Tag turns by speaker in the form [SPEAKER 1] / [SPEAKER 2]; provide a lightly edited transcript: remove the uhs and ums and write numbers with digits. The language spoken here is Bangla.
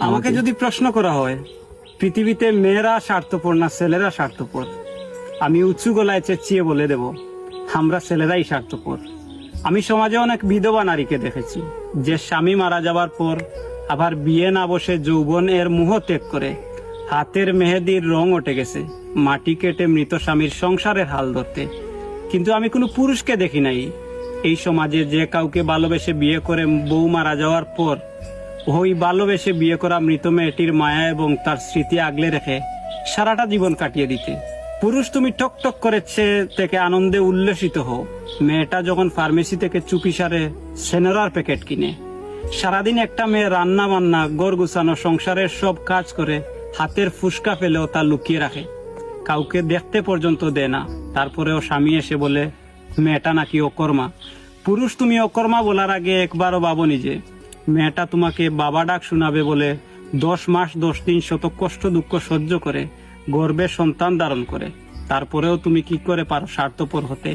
[SPEAKER 1] আমাকে যদি প্রশ্ন করা হয় পৃথিবীতে মেয়েরা স্বার্থপর না ছেলেরা স্বার্থপর, আমি উঁচু গলায় চেঁচিয়ে বলে দেব আমরা ছেলেরাই স্বার্থপর। আমি সমাজে অনেক বিধবা নারীকে দেখেছি যে স্বামী মারা যাবার পর আবার বিয়ে না বসে যৌবন এর মোহ ত্যাগ করে হাতের মেহেদির রং উঠে গেছে মাটি কেটে মৃত স্বামীর সংসারের হাল ধরতে। কিন্তু আমি কোনো পুরুষকে দেখি নাই এই সমাজে যে কাউকে ভালোবেসে বিয়ে করে বউ মারা যাওয়ার পর ওই ভালোবেসে বিয়ে করা মৃত মেয়েটির মায়া এবং তার স্মৃতি আগলে রেখে সারাটা জীবন কাটিয়ে দিতে। পুরুষ তুমি টক টক করে থেকে আনন্দে উল্লসিত হও, মেয়েটা যখন ফার্মেসি থেকে চুপি সারে সেনোরার প্যাকেট কিনে। সারাদিন একটা মেয়ে রান্না বান্না গড় গুছানো সংসারের সব কাজ করে হাতের ফুসকা ফেলেও তা লুকিয়ে রাখে, কাউকে দেখতে পর্যন্ত দেয় না। তারপরেও স্বামী এসে বলে মেয়েটা নাকি অকর্মা। পুরুষ তুমি অকর্মা বলার আগে একবারও ভাবনি যে মেয়েটা তোমাকে বাবা ডাক শোনাবে বলে 10 মাস 10 দিন শত কষ্ট দুঃখ সহ্য করে গর্ভে সন্তান ধারণ করে। তারপরেও তুমি কি করে পারো স্বার্থপর হতে?